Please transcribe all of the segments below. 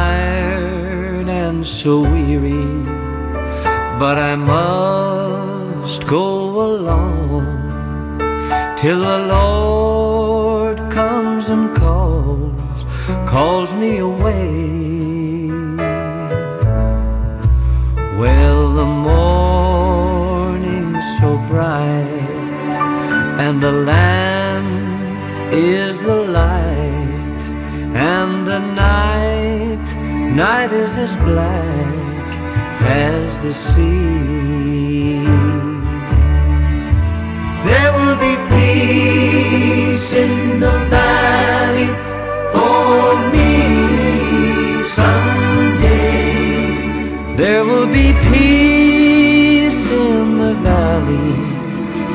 tired and so weary, but I must go along till the Lord comes and calls me away. Well, the morning's so bright, and the land is the light, and the night is as black as the sea. There will be peace in the valley for me someday. There will be peace in the valley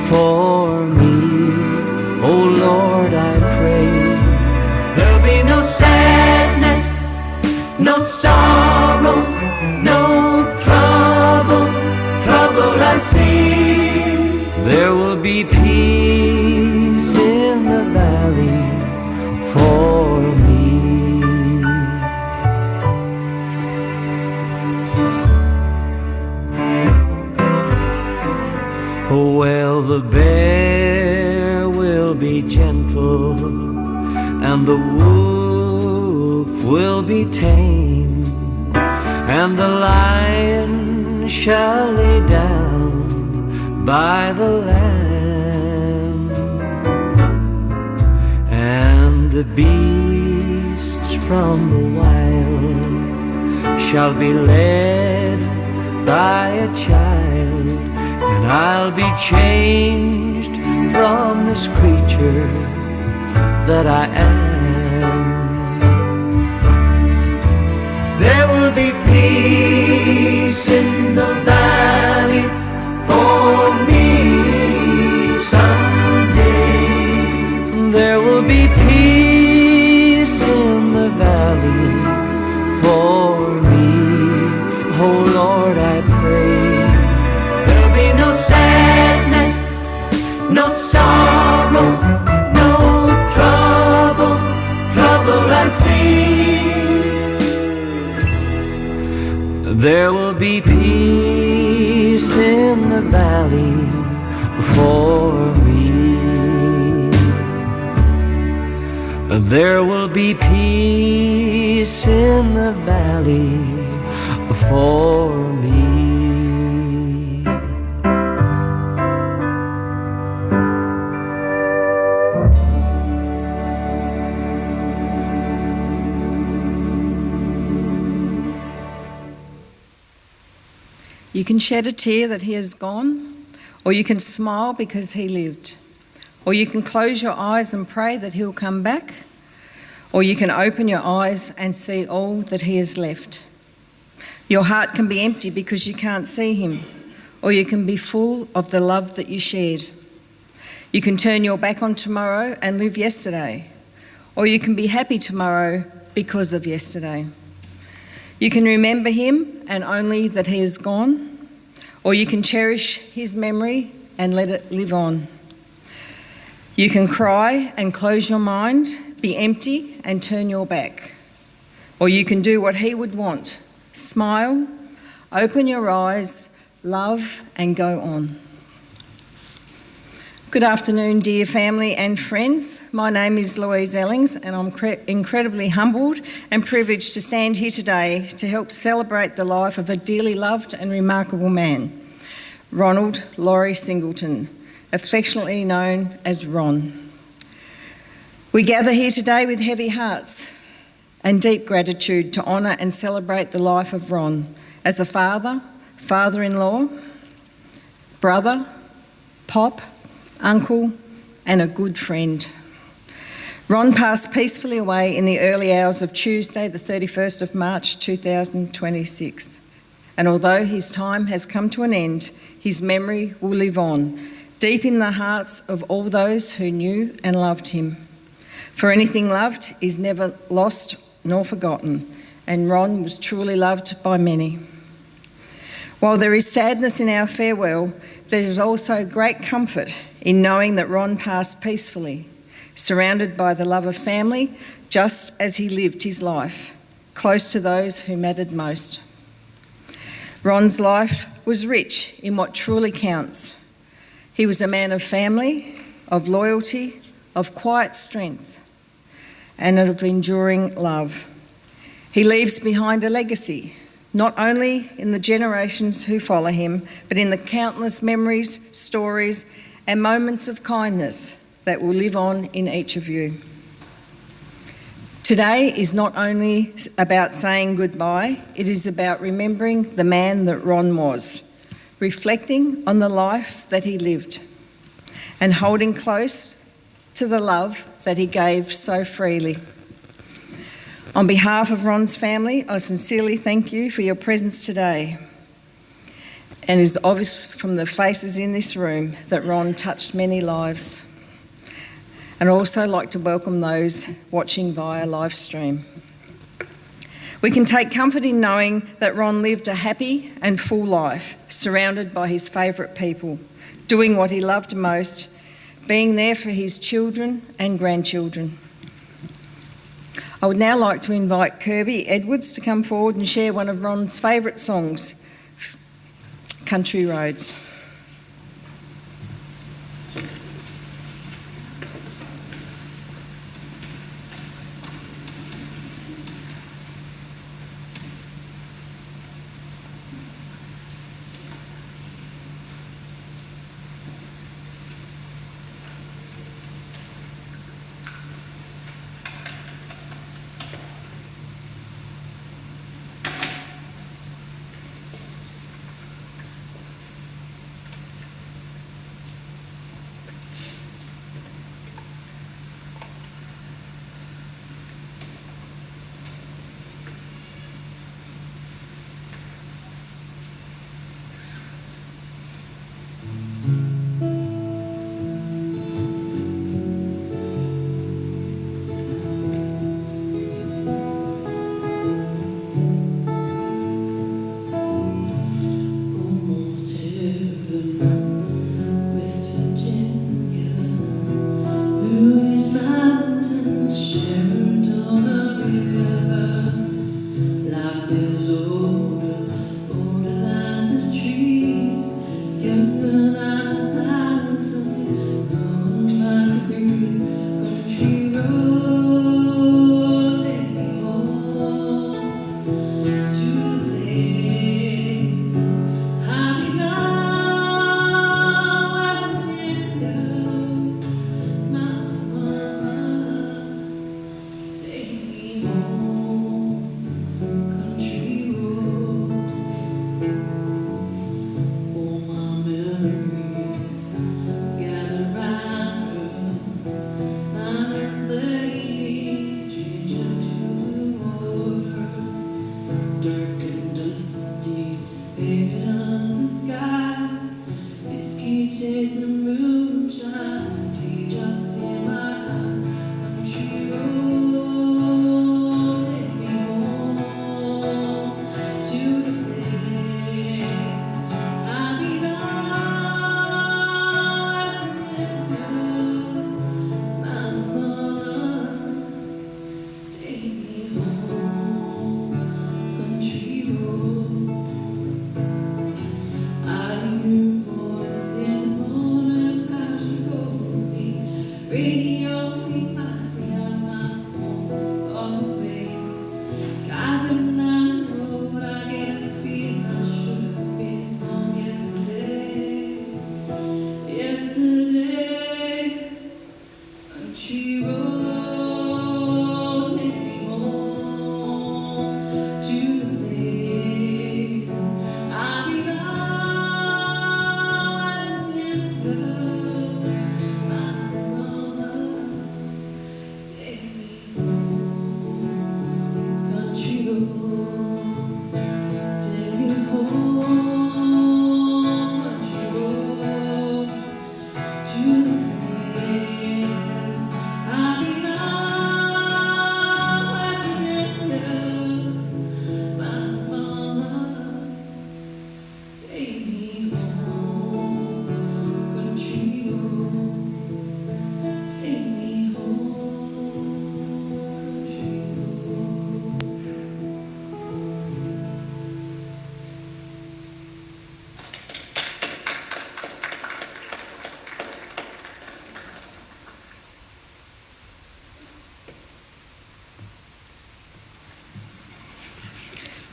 for me. Oh Lord, I pray. There'll be no sadness, no sorrow, no trouble I see. There will be peace in the valley for me. Oh, well, the bear will be gentle, and the wolf will be tame, and the lion shall lay down by the lamb, and the beasts from the wild shall be led by a child, and I'll be changed from this creature that I am. There will be peace in the valley for me someday. There will be peace in the valley for me. Oh Lord, I pray. There'll be no sadness, no sorrow, no trouble I see. There will be peace in the valley for me. There will be peace in the valley for me. You can shed a tear that he has gone, or you can smile because he lived, or you can close your eyes and pray that he'll come back, or you can open your eyes and see all that he has left. Your heart can be empty because you can't see him, or you can be full of the love that you shared. You can turn your back on tomorrow and live yesterday, or you can be happy tomorrow because of yesterday. You can remember him and only that he is gone, or you can cherish his memory and let it live on. You can cry and close your mind, be empty and turn your back, or you can do what he would want, smile, open your eyes, love and go on. Good afternoon, dear family and friends. My name is Louise Ellings and I'm incredibly humbled and privileged to stand here today to help celebrate the life of a dearly loved and remarkable man, Ronald Laurie Singleton, affectionately known as Ron. We gather here today with heavy hearts and deep gratitude to honour and celebrate the life of Ron as a father, father-in-law, brother, pop, uncle and a good friend. Ron passed peacefully away in the early hours of Tuesday the 31st of March 2026, and although his time has come to an end, his memory will live on, deep in the hearts of all those who knew and loved him. For anything loved is never lost nor forgotten, and Ron was truly loved by many. While there is sadness in our farewell, there is also great comfort in knowing that Ron passed peacefully, surrounded by the love of family, just as he lived his life. close to those who mattered most. Ron's life was rich in what truly counts. He was a man of family, of loyalty, of quiet strength, and of enduring love. He leaves behind a legacy, not only in the generations who follow him, but in the countless memories, stories, and moments of kindness that will live on in each of you. Today is not only about saying goodbye, it is about remembering the man that Ron was, reflecting on the life that he lived, and holding close to the love that he gave so freely. On behalf of Ron's family, I sincerely thank you for your presence today. And it is obvious from the faces in this room that Ron touched many lives. And I'd also like to welcome those watching via live stream. We can take comfort in knowing that Ron lived a happy and full life, surrounded by his favourite people, doing what he loved most, being there for his children and grandchildren. I would now like to invite Kirby Edwards to come forward and share one of Ron's favourite songs, Country Roads.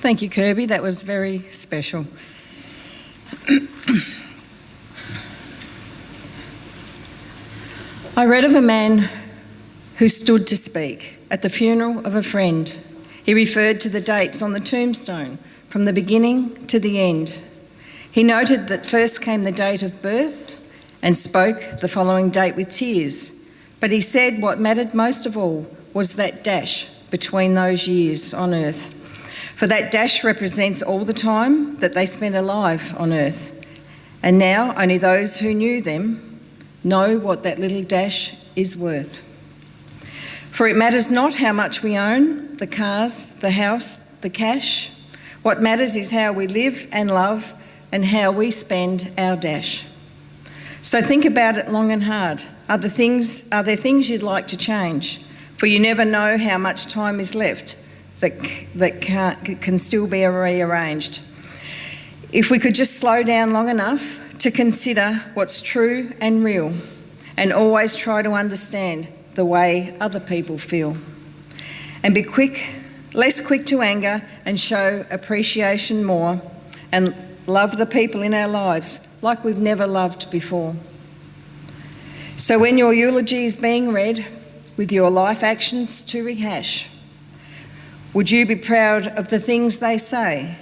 Thank you, Kirby. That was very special. I read of a man who stood to speak at the funeral of a friend. He referred to the dates on the tombstone from the beginning to the end. He noted that first came the date of birth and spoke the following date with tears. But he said what mattered most of all was that dash between those years on earth. For that dash represents all the time that they spent alive on earth. And now only those who knew them know what that little dash is worth. For it matters not how much we own, the cars, the house, the cash. What matters is how we live and love and how we spend our dash. So think about it long and hard. Are there things you'd like to change? For you never know how much time is left that can still be rearranged. If we could just slow down long enough to consider what's true and real and always try to understand the way other people feel. And be less quick to anger and show appreciation more and love the people in our lives like we've never loved before. So when your eulogy is being read with your life actions to rehash, would you be proud of the things they say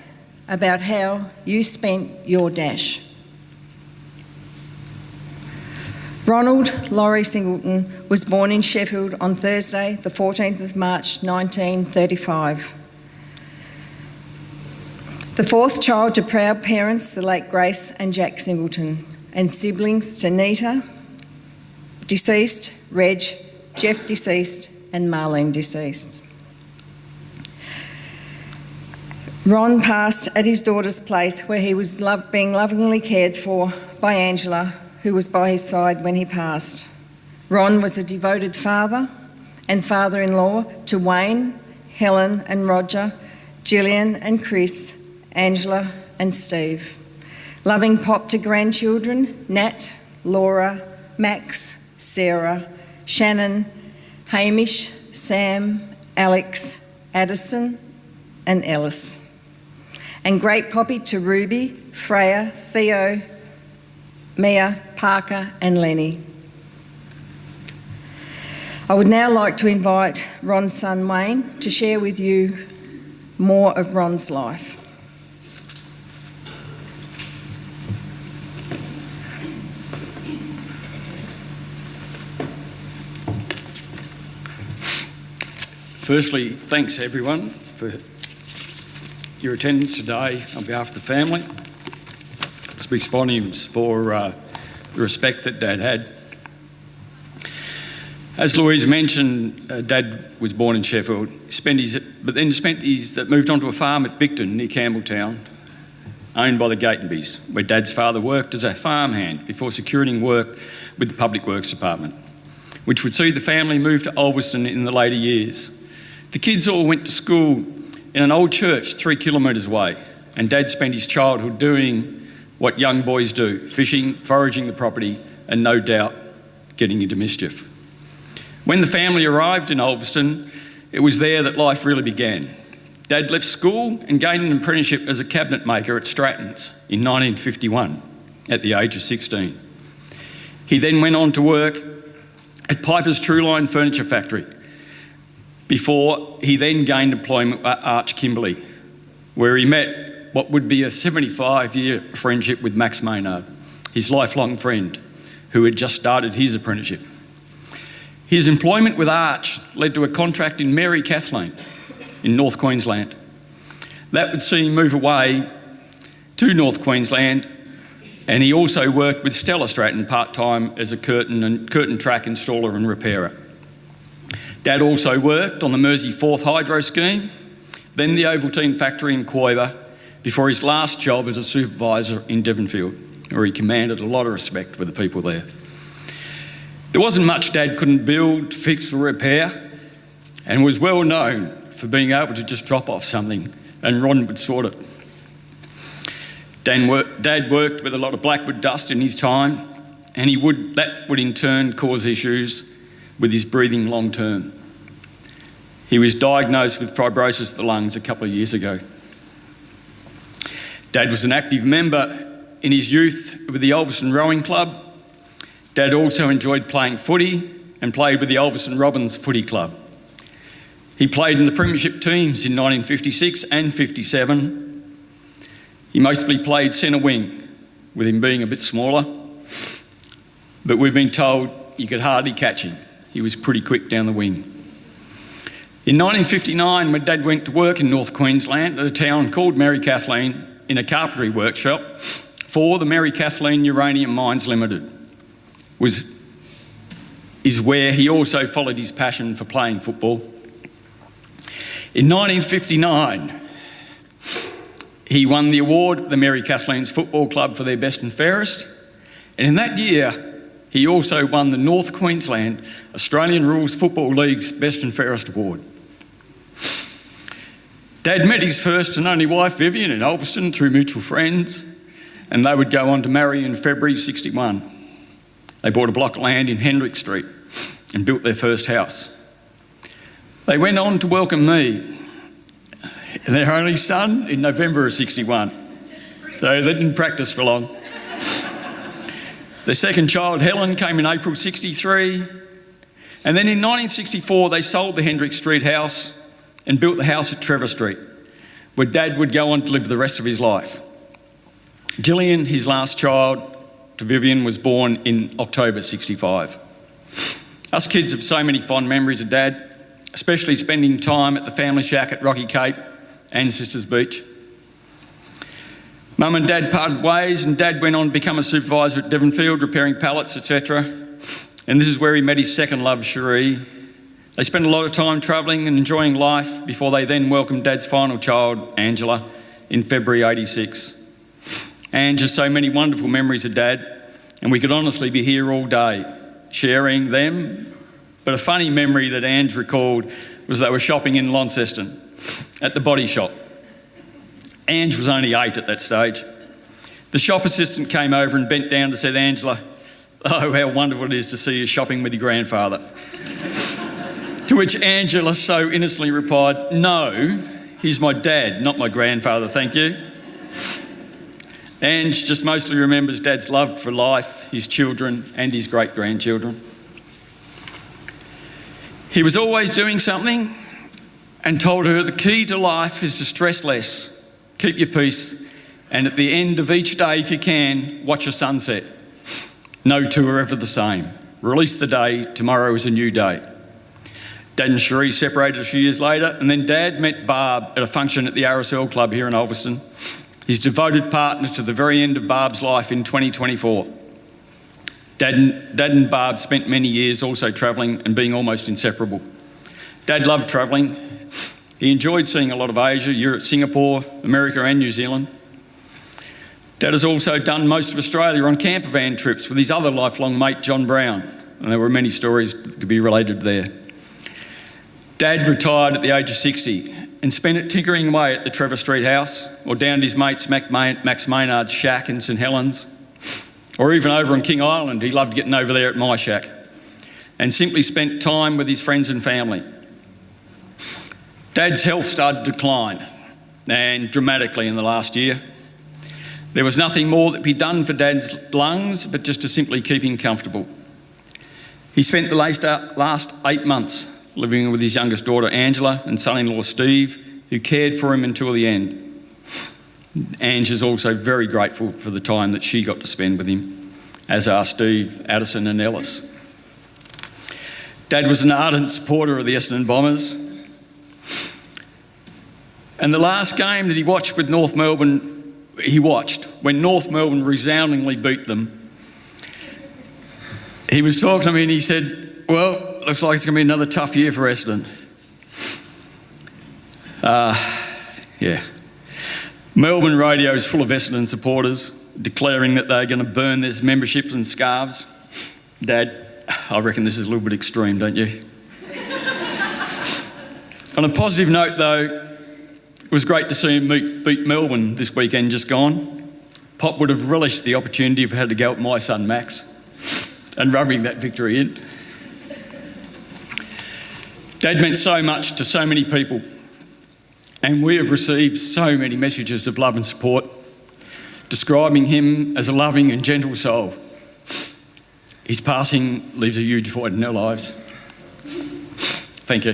about how you spent your dash? Ronald Laurie Singleton was born in Sheffield on Thursday, the 14th of March, 1935. The fourth child to proud parents, the late Grace and Jack Singleton, and siblings to Nita, deceased, Reg, Jeff, deceased, and Marlene, deceased. Ron passed at his daughter's place where he was being lovingly cared for by Angela, who was by his side when he passed. Ron was a devoted father and father-in-law to Wayne, Helen and Roger, Gillian and Chris, Angela and Steve. Loving pop to grandchildren, Nat, Laura, Max, Sarah, Shannon, Hamish, Sam, Alex, Addison and Ellis. And great poppy to Ruby, Freya, Theo, Mia, Parker and Lenny. I would now like to invite Ron's son Wayne to share with you more of Ron's life. Firstly, thanks everyone for your attendance today on behalf of the family. It speaks volumes for the respect that Dad had. As Louise mentioned, Dad was born in Sheffield, moved onto a farm at Bicton near Campbelltown, owned by the Gatenbys, where Dad's father worked as a farmhand before securing work with the Public Works Department, which would see the family move to Ulverston in the later years. The kids all went to school in an old church 3 kilometres away, and Dad spent his childhood doing what young boys do, fishing, foraging the property, and no doubt getting into mischief. When the family arrived in Ulverston, it was there that life really began. Dad left school and gained an apprenticeship as a cabinet maker at Stratton's in 1951 at the age of 16. He then went on to work at Piper's Trueline Furniture Factory before he then gained employment at Arch Kimberley, where he met what would be a 75-year friendship with Max Maynard, his lifelong friend, who had just started his apprenticeship. His employment with Arch led to a contract in Mary Kathleen in North Queensland. That would see him move away to North Queensland, and he also worked with Stella Stratton part-time as a curtain track installer and repairer. Dad also worked on the Mersey 4th Hydro Scheme, then the Ovaltine factory in Coiba, before his last job as a supervisor in Devonfield, where he commanded a lot of respect with the people there. There wasn't much Dad couldn't build, fix or repair, and was well known for being able to just drop off something and Ron would sort it. Dad worked with a lot of blackwood dust in his time, and that would in turn cause issues with his breathing long term. He was diagnosed with fibrosis of the lungs a couple of years ago. Dad was an active member in his youth with the Ulverstone Rowing Club. Dad also enjoyed playing footy and played with the Ulverstone Robins Footy Club. He played in the premiership teams in 1956 and 57. He mostly played centre wing, with him being a bit smaller, but we've been told you could hardly catch him. He was pretty quick down the wing. In 1959, when Dad went to work in North Queensland at a town called Mary Kathleen in a carpentry workshop for the Mary Kathleen Uranium Mines Limited, is where he also followed his passion for playing football. In 1959, he won the award at the Mary Kathleen's Football Club for their best and fairest, and in that year, he also won the North Queensland Australian Rules Football League's Best and Fairest Award. Dad met his first and only wife Vivian in Ulverstone through mutual friends, and they would go on to marry in February *61. They bought a block of land in Hendrick Street and built their first house. They went on to welcome me, their only son, in November of '61, so they didn't practice for long. Their second child, Helen, came in April '63, and then in 1964 they sold the Hendrick Street house and built the house at Trevor Street, where Dad would go on to live the rest of his life. Gillian, his last child, to Vivian, was born in October '65. Us kids have so many fond memories of Dad, especially spending time at the family shack at Rocky Cape and Sisters Beach. Mum and Dad parted ways, and Dad went on to become a supervisor at Devonfield, repairing pallets, etc. And this is where he met his second love, Cherie. They spent a lot of time travelling and enjoying life before they then welcomed Dad's final child, Angela, in February '86. And just so many wonderful memories of Dad, and we could honestly be here all day sharing them. But a funny memory that Ange recalled was they were shopping in Launceston at the body shop. Ange was only 8 at that stage. The shop assistant came over and bent down to say to Angela, "Oh, how wonderful it is to see you shopping with your grandfather." To which Angela so innocently replied, "No, he's my dad, not my grandfather, thank you." Ange just mostly remembers Dad's love for life, his children and his great-grandchildren. He was always doing something and told her the key to life is to stress less, keep your peace, and at the end of each day, if you can, watch a sunset. No two are ever the same. Release the day, tomorrow is a new day. Dad and Cherie separated a few years later, and then Dad met Barb at a function at the RSL Club here in Ulverstone, his devoted partner to the very end of Barb's life in 2024. Dad and Barb spent many years also travelling and being almost inseparable. Dad loved travelling. He enjoyed seeing a lot of Asia, Europe, Singapore, America and New Zealand. Dad has also done most of Australia on camper van trips with his other lifelong mate, John Brown, and there were many stories that could be related there. Dad retired at the age of 60 and spent it tinkering away at the Trevor Street house, or down at his mate's Max Maynard's shack in St Helens, or even over on King Island. He loved getting over there at my shack, and simply spent time with his friends and family. Dad's health started to decline, and dramatically in the last year. There was nothing more that could be done for Dad's lungs but just to simply keep him comfortable. He spent the last 8 months living with his youngest daughter Angela and son-in-law Steve, who cared for him until the end. Ange is also very grateful for the time that she got to spend with him, as are Steve, Addison and Ellis. Dad was an ardent supporter of the Essendon Bombers, and the last game that he watched with North Melbourne, when North Melbourne resoundingly beat them. He was talking to me and he said, "Well, looks like it's going to be another tough year for Essendon." Yeah. Melbourne radio is full of Essendon supporters declaring that they're going to burn their memberships and scarves. Dad, I reckon this is a little bit extreme, don't you? On a positive note though, it was great to see him beat Melbourne this weekend just gone. Pop would have relished the opportunity if I had to go with my son Max and rubbing that victory in. Dad meant so much to so many people, and we have received so many messages of love and support. describing him as a loving and gentle soul. His passing leaves a huge void in our lives. Thank you.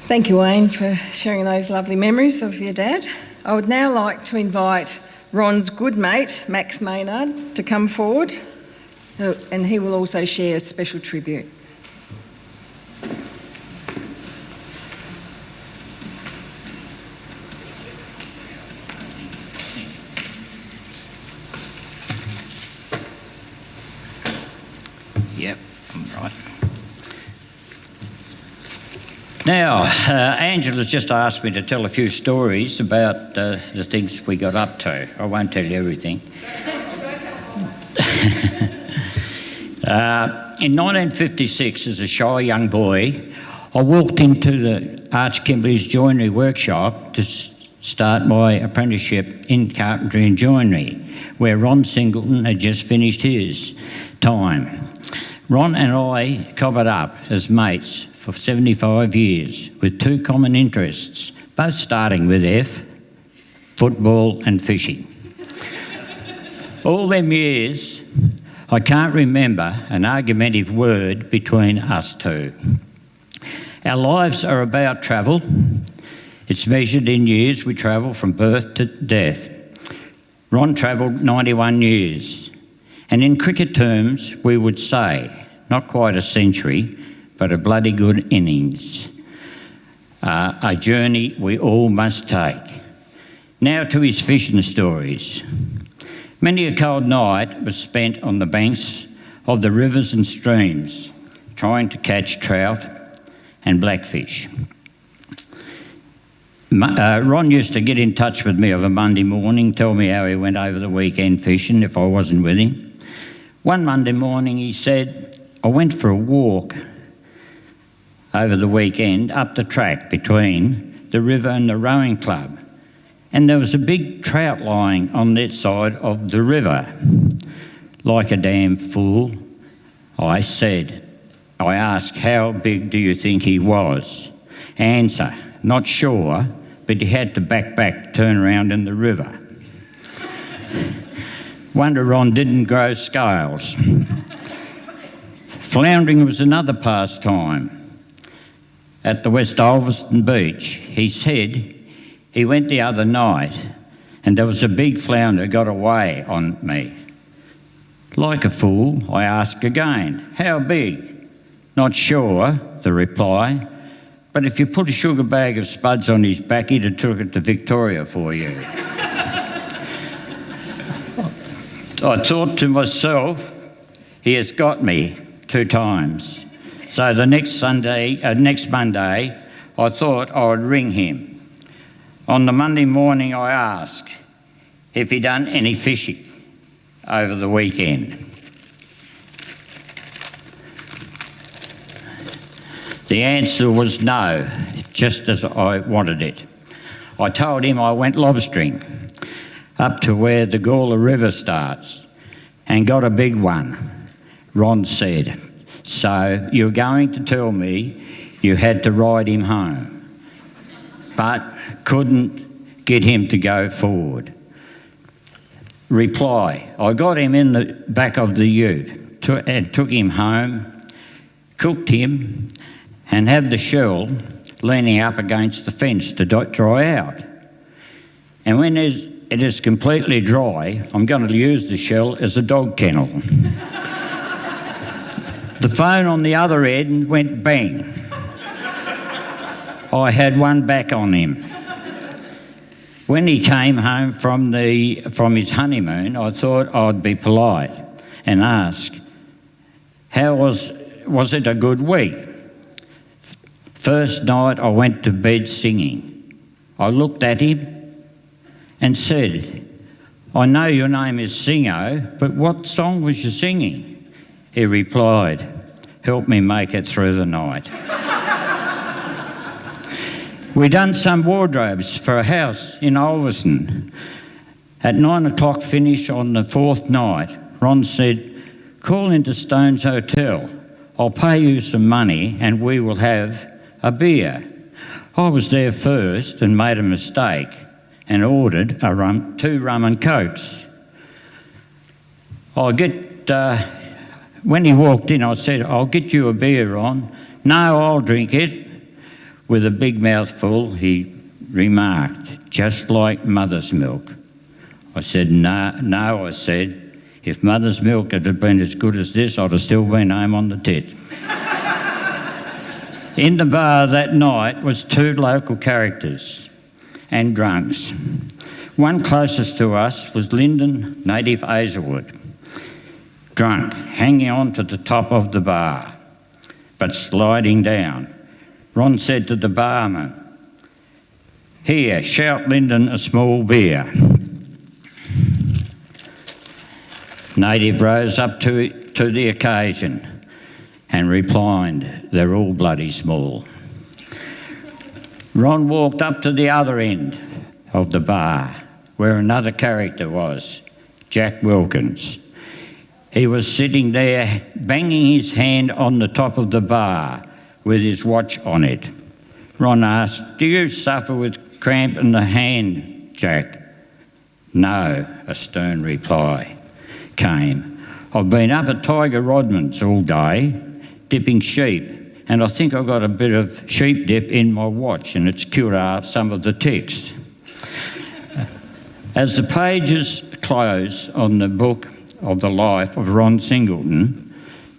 Thank you, Wayne, for sharing those lovely memories of your dad. I would now like to invite Ron's good mate, Max Maynard, to come forward, and he will also share a special tribute. Yep, I'm right. Now, Angela's just asked me to tell a few stories about the things we got up to. I won't tell you everything. In 1956, as a shy young boy, I walked into the Arch Kimberley's joinery workshop to start my apprenticeship in carpentry and joinery, where Ron Singleton had just finished his time. Ron and I covered up as mates for 75 years with two common interests, both starting with F, football and fishing. All them years, I can't remember an argumentative word between us two. Our lives are about travel. It's measured in years we travel from birth to death. Ron travelled 91 years, and in cricket terms, we would say, not quite a century, but a bloody good innings. A journey we all must take. Now to his fishing stories. Many a cold night was spent on the banks of the rivers and streams, trying to catch trout and blackfish. Ron used to get in touch with me of a Monday morning, tell me how he went over the weekend fishing if I wasn't with him. One Monday morning he said, I went for a walk over the weekend up the track between the river and the rowing club, and there was a big trout lying on that side of the river. Like a damn fool, I asked, how big do you think he was? Answer, not sure, but he had to back, turn around in the river. Wonder Ron didn't grow scales. Floundering was another pastime. At the West Ulverston beach, he said he went the other night and there was a big flounder got away on me. Like a fool, I asked again, how big? Not sure, the reply, but if you put a sugar bag of spuds on his back, he'd have took it to Victoria for you. I thought to myself, he has got me 2 times. So the next Monday, I thought I would ring him. On the Monday morning, I asked if he'd done any fishing over the weekend. The answer was no, just as I wanted it. I told him I went lobstering up to where the Gawler River starts and got a big one. Ron said, so you're going to tell me you had to ride him home, but couldn't get him to go forward. Reply, I got him in the back of the ute and took him home, cooked him and had the shell leaning up against the fence to dry out. And when it is completely dry, I'm going to use the shell as a dog kennel. The phone on the other end went bang. I had one back on him. When he came home from his honeymoon, I thought I'd be polite and ask, how was it a good week? First night I went to bed singing. I looked at him and said, I know your name is Singo, but what song was you singing? He replied, help me make it through the night. We done some wardrobes for a house in Ulverston. At 9 o'clock finish on the 4th night, Ron said, Call into Stone's Hotel. I'll pay you some money and we will have a beer. I was there first and made a mistake and ordered two rum and cokes. When he walked in, I said, "I'll get you a beer, Ron." "No, I'll drink it." With a big mouthful, he remarked, "Just like mother's milk." I said, no, I said, "If mother's milk had been as good as this, I'd have still been home on the tit." In the bar that night was two local characters and drunks. One closest to us was Lyndon, native Hazelwood, drunk, hanging on to the top of the bar, but sliding down. Ron said to the barman, "Here, shout Lyndon a small beer." Native rose up to the occasion and replied, "They're all bloody small." Ron walked up to the other end of the bar where another character was, Jack Wilkins. He was sitting there banging his hand on the top of the bar with his watch on it. Ron asked, "Do you suffer with cramp in the hand, Jack?" "No," a stern reply came. "I've been up at Tiger Rodman's all day, dipping sheep, and I think I've got a bit of sheep dip in my watch and it's cured out some of the ticks." As the pages close on the book of the life of Ron Singleton,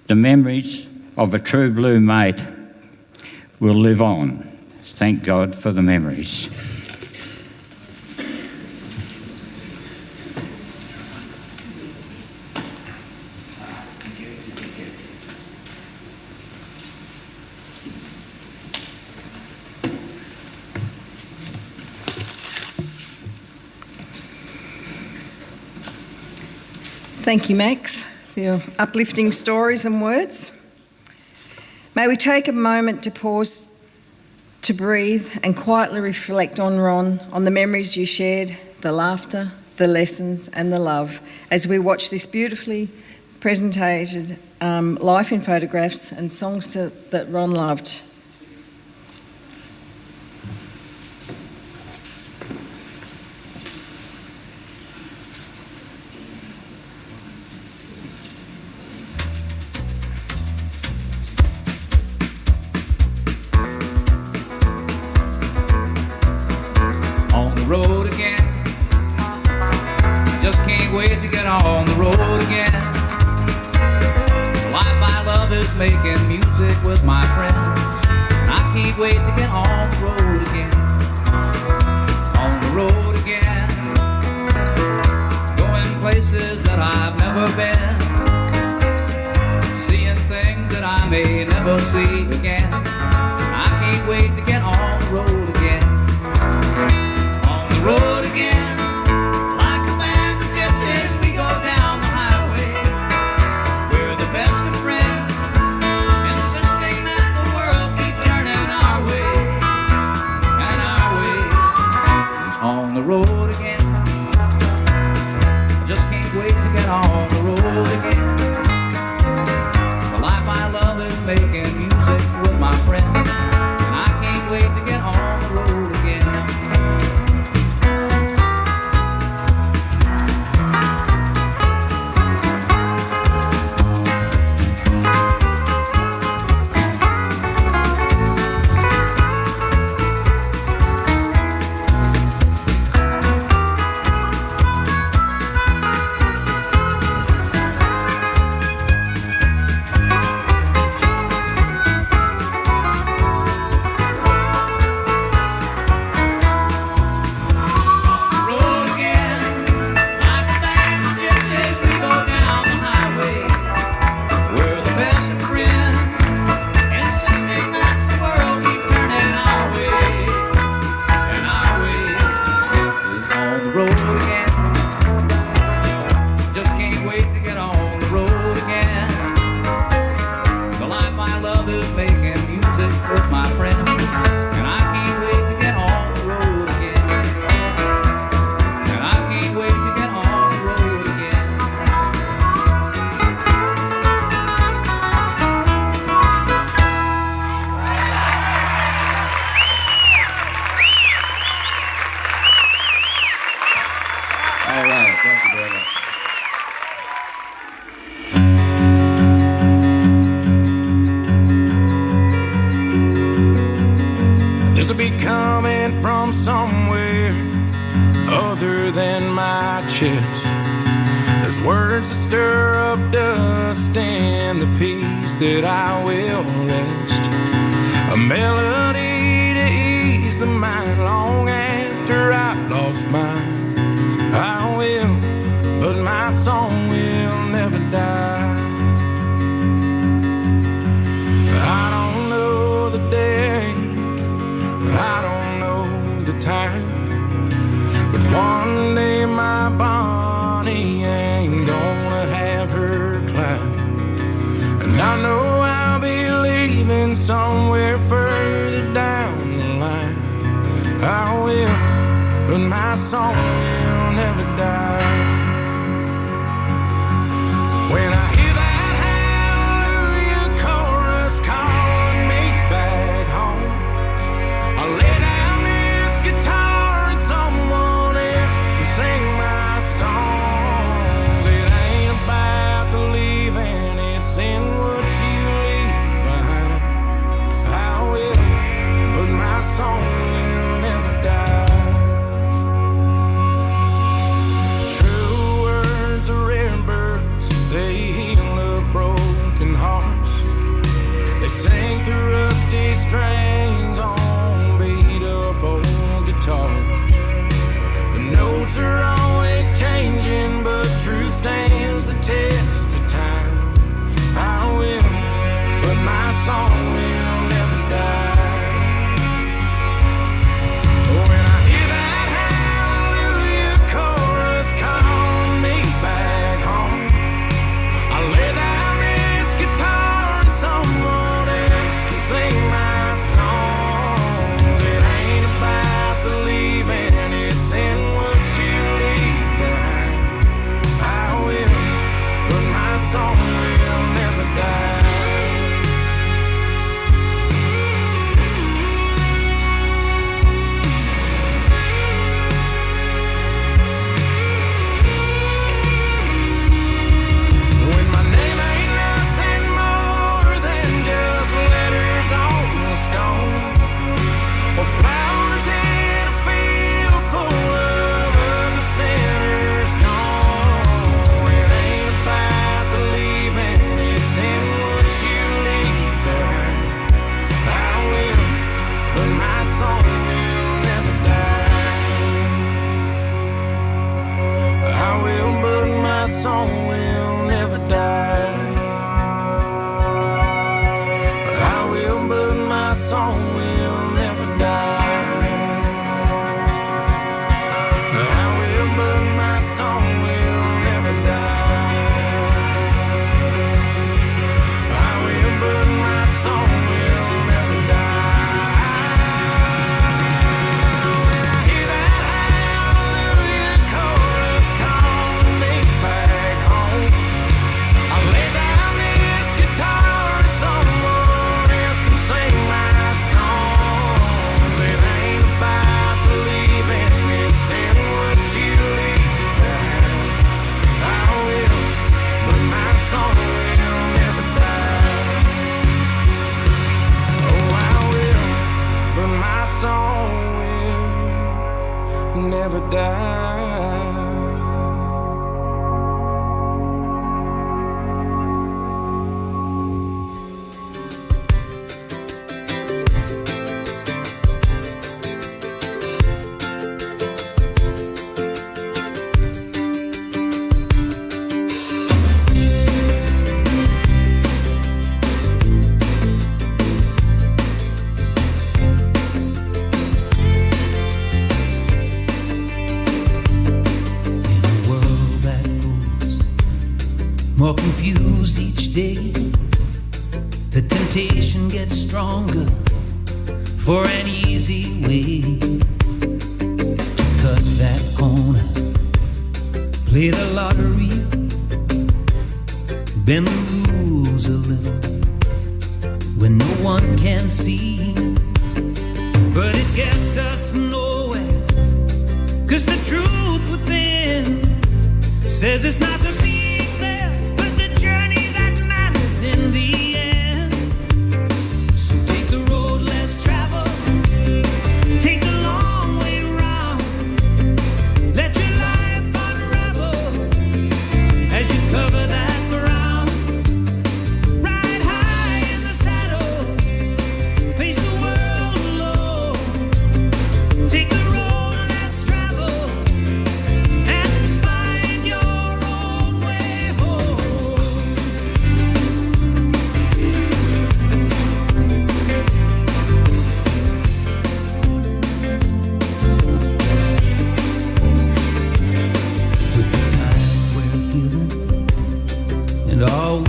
the memories of a true blue mate will live on. Thank God for the memories. Thank you, Max, for your uplifting stories and words. May we take a moment to pause, to breathe and quietly reflect on Ron, on the memories you shared, the laughter, the lessons and the love, as we watch this beautifully presented life in photographs and songs that Ron loved. Road again, just can't wait to get on the road again. The life I love is making music with my friends, and I can't wait to get on the road again. On the road again, going places that I've never been, seeing things that I may never see again. I can't wait to get on the road again. Road again, like a band of gypsies, we go down the highway. We're the best of friends, insisting that the world keep turning our way, and our way. On the road again, I just can't wait to get on the road again. The life I love is making music with my friends, and I can't from somewhere other than my chest. There's words that stir up dust and the peace that I will rest. A melody to ease the mind long after I've lost mine. I will, but my song will never die. I don't know the day, I don't know the time, but one day my Bonnie ain't gonna have her climb. And I know I'll be leaving somewhere further down the line. I will, but my song will never die. When I hear that hallelujah chorus calling me back home, I'll lay down this guitar and someone else to sing my songs. It ain't about the leaving, it's in what you leave behind. I will, but my song will never die. True words are rare birds, they heal up broken hearts. They sing through rusty strings on beat up old guitar. The notes are always changing, but truth stands the test of time. I will, but my song will never die. When I hear that hallelujah chorus calling me back home, I'll lay down this guitar and someone else to sing my songs. It ain't about the leaving, it's in what you leave behind. I will, but my song will never die. When my name ain't nothing more than just letters on the stone, or flowers in a field full of other sinners gone. It ain't about the leaving, it's in what you leave behind. I will, but my song will never die. I will, but my song will never die. I will, but my song will never die. I will, but my song will never die. I will, but my song will never die. When I hear that hallelujah chorus calling me back home, I'll lay down this guitar and someone else can sing my songs. It ain't about the leaving, it's in what you leave behind. I will, but my song will never die. Oh, I will, but my song will never die. In a world that moves more confused each day, the temptation gets stronger for an easy way to cut that corner, play the lottery, bend the rules a little when no one can see. But it gets us nowhere, 'cause the truth within says it's not the being there, but the journey that matters in the end. So take the road less traveled, take the long way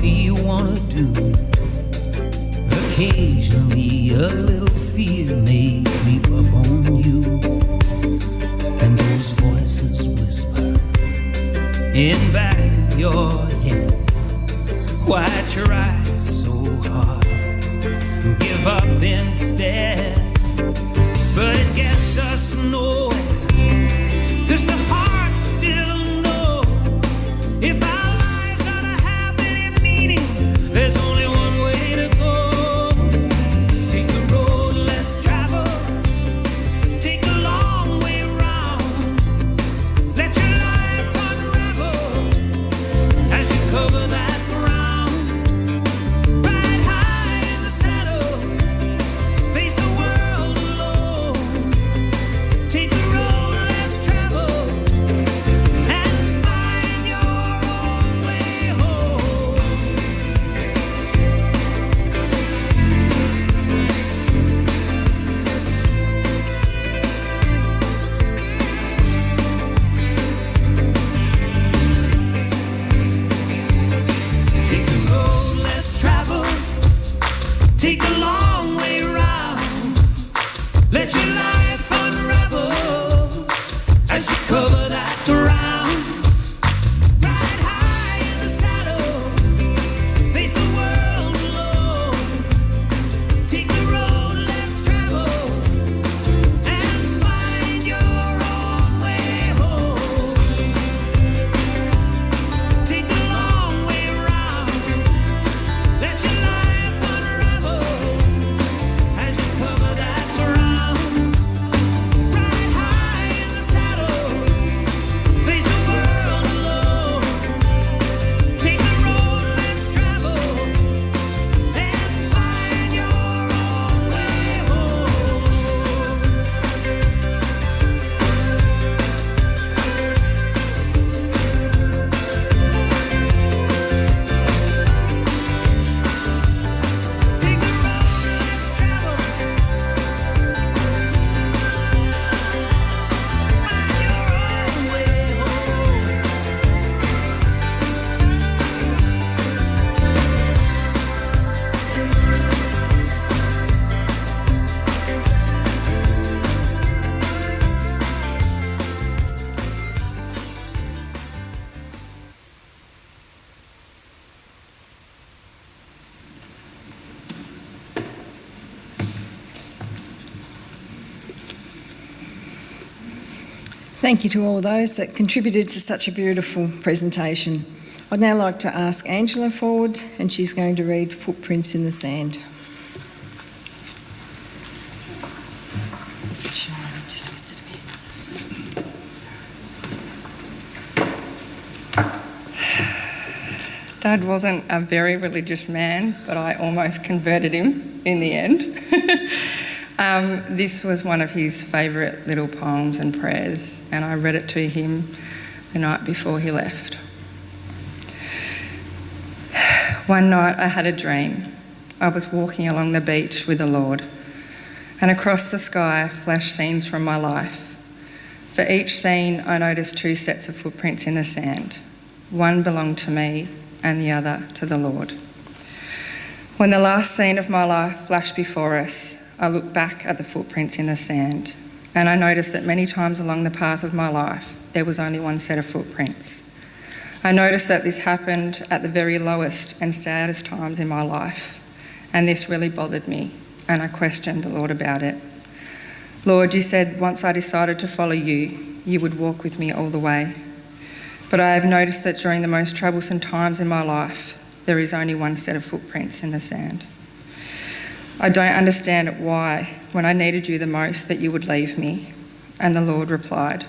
whatever you wanna do. Occasionally a little fear may creep up on you, and those voices whisper in back of your head, why try so hard? Give up instead. But it gets us nowhere, 'cause the heart still knows if our lives are to have any meaning, there's only one way to go. Take the road less traveled, take the long way round. Let your life unravel as you cover that ground. Ride high in the saddle, face the world alone. Take the road less traveled and find your own way home. Take the road less traveled, take the long way round. Let your life unravel as you cover that ground. Ride high in the saddle, face the world alone. Take the road less traveled and find your own way home. Take the long way round. Let your life unravel as you cover that ground. Ride high in the saddle, face the world alone. Take the road less traveled and find your own way home. Take the road less traveled, find your own way home. Thank you to all those that contributed to such a beautiful presentation. I'd now like to ask Angela forward, and she's going to read Footprints in the Sand. Dad wasn't a very religious man, but I almost converted him in the end. This was one of his favourite little poems and prayers, and I read it to him the night before he left. One night I had a dream. I was walking along the beach with the Lord, and across the sky flashed scenes from my life. For each scene I noticed two sets of footprints in the sand. One belonged to me and the other to the Lord. When the last scene of my life flashed before us, I looked back at the footprints in the sand, and I noticed that many times along the path of my life, there was only one set of footprints. I noticed that this happened at the very lowest and saddest times in my life, and this really bothered me, and I questioned the Lord about it. Lord, you said once I decided to follow you, you would walk with me all the way. But I have noticed that during the most troublesome times in my life, there is only one set of footprints in the sand. I don't understand why, when I needed you the most, that you would leave me. And the Lord replied,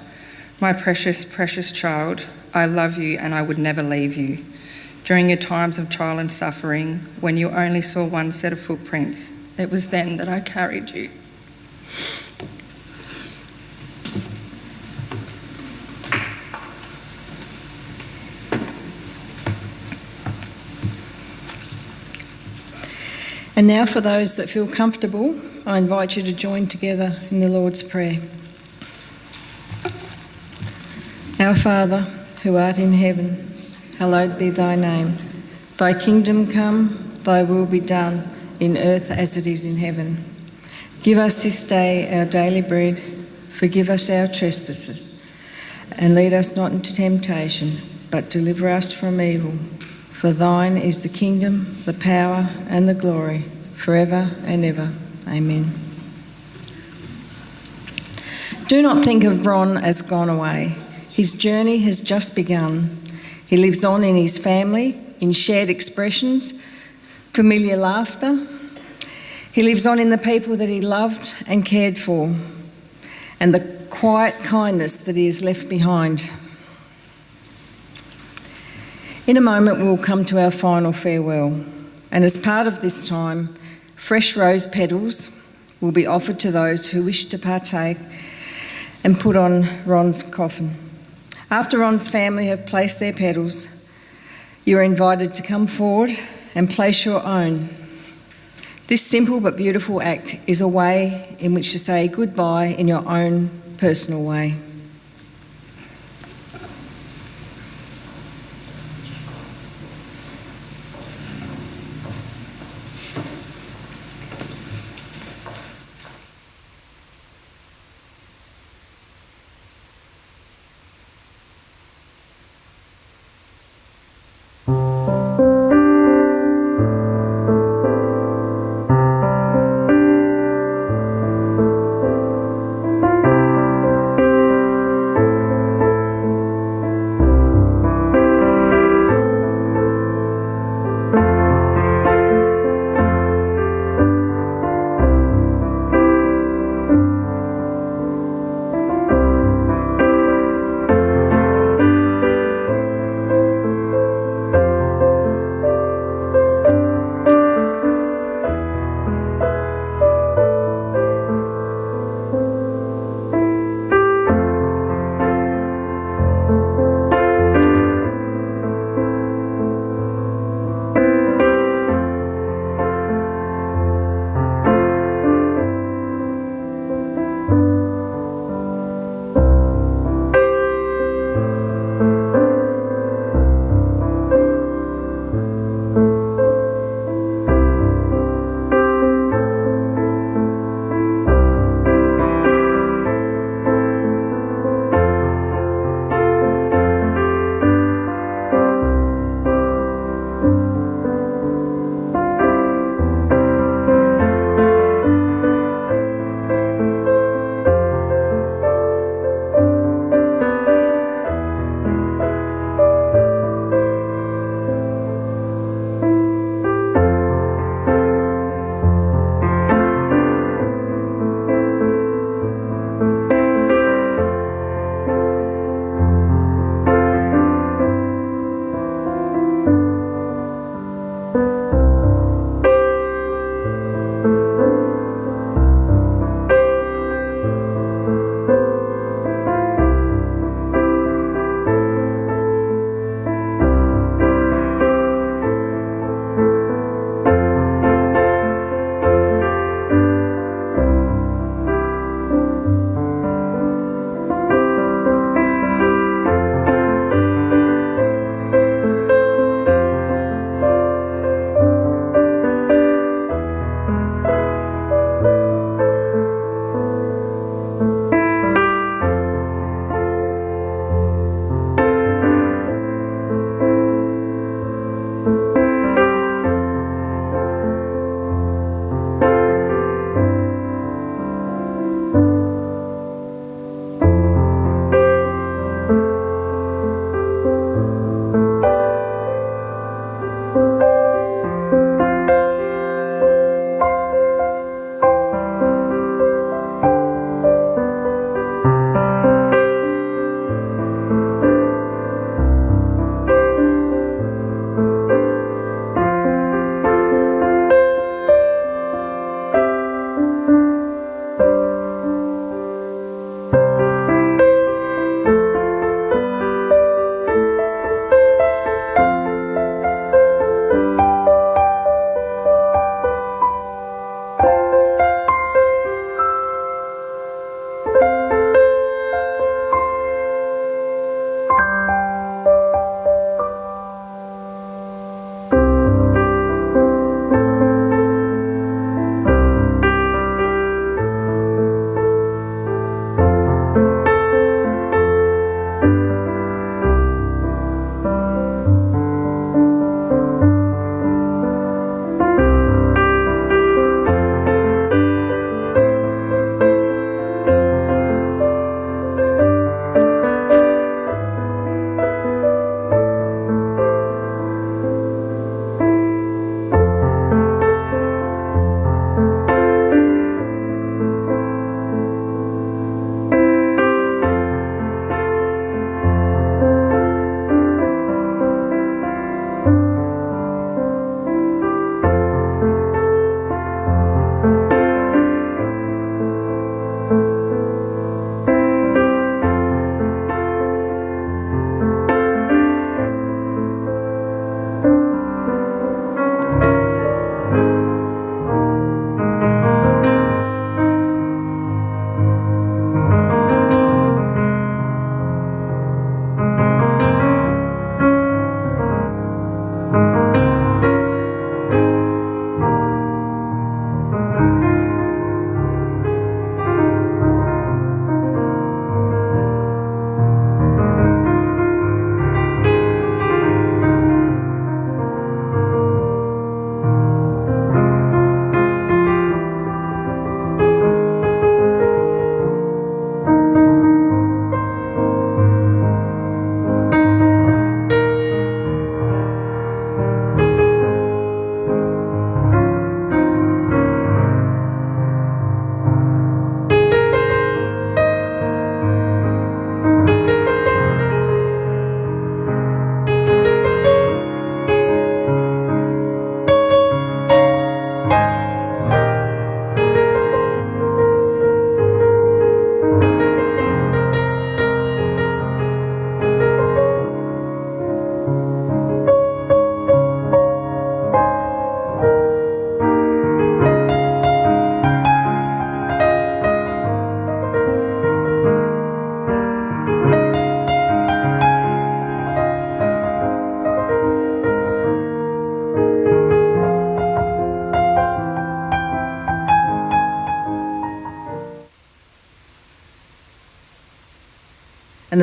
my precious, precious child, I love you and I would never leave you. During your times of trial and suffering, when you only saw one set of footprints, it was then that I carried you. And now for those that feel comfortable, I invite you to join together in the Lord's Prayer. Our Father, who art in heaven, hallowed be thy name. Thy kingdom come, thy will be done, in earth as it is in heaven. Give us this day our daily bread. Forgive us our trespasses, and lead us not into temptation, but deliver us from evil. For thine is the kingdom, the power, and the glory, forever and ever. Amen. Do not think of Ron as gone away. His journey has just begun. He lives on in his family, in shared expressions, familiar laughter. He lives on in the people that he loved and cared for, and the quiet kindness that he has left behind. In a moment, we'll come to our final farewell, and as part of this time, fresh rose petals will be offered to those who wish to partake and put on Ron's coffin. After Ron's family have placed their petals, you are invited to come forward and place your own. This simple but beautiful act is a way in which to say goodbye in your own personal way.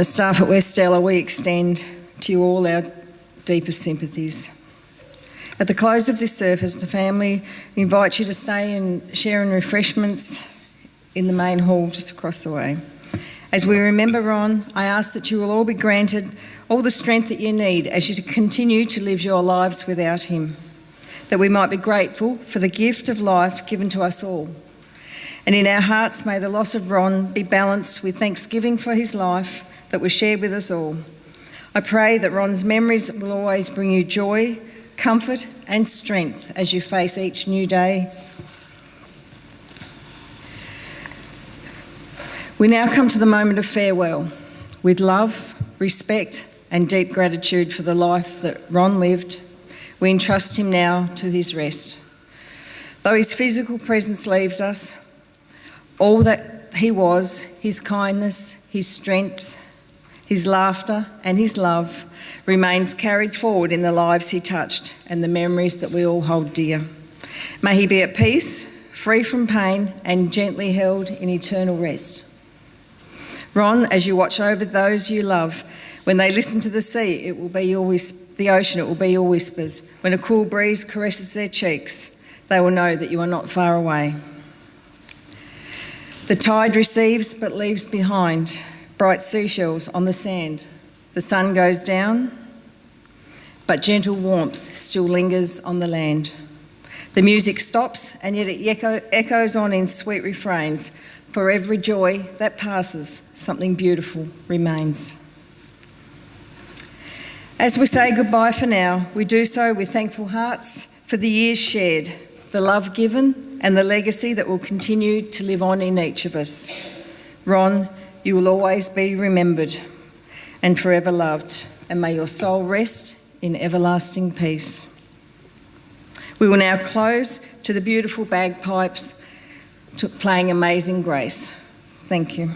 the staff at West Stella, we extend to you all our deepest sympathies. At the close of this service, the family invites you to stay and share in refreshments in the main hall just across the way. As we remember Ron, I ask that you will all be granted all the strength that you need as you continue to live your lives without him, that we might be grateful for the gift of life given to us all. And in our hearts, may the loss of Ron be balanced with thanksgiving for his life that was shared with us all. I pray that Ron's memories will always bring you joy, comfort and strength as you face each new day. We now come to the moment of farewell. With love, respect and deep gratitude for the life that Ron lived, we entrust him now to his rest. Though his physical presence leaves us, all that he was, his kindness, his strength, his laughter and his love remains carried forward in the lives he touched and the memories that we all hold dear. May he be at peace, free from pain and gently held in eternal rest. Ron, as you watch over those you love, when they listen to the sea, it will be your the ocean, it will be your whispers. When a cool breeze caresses their cheeks, they will know that you are not far away. The tide receives but leaves behind bright seashells on the sand. The sun goes down, but gentle warmth still lingers on the land. The music stops, and yet it echoes on in sweet refrains. For every joy that passes, something beautiful remains. As we say goodbye for now, we do so with thankful hearts for the years shared, the love given, and the legacy that will continue to live on in each of us. Ron, you will always be remembered and forever loved, and may your soul rest in everlasting peace. We will now close to the beautiful bagpipes playing Amazing Grace. Thank you.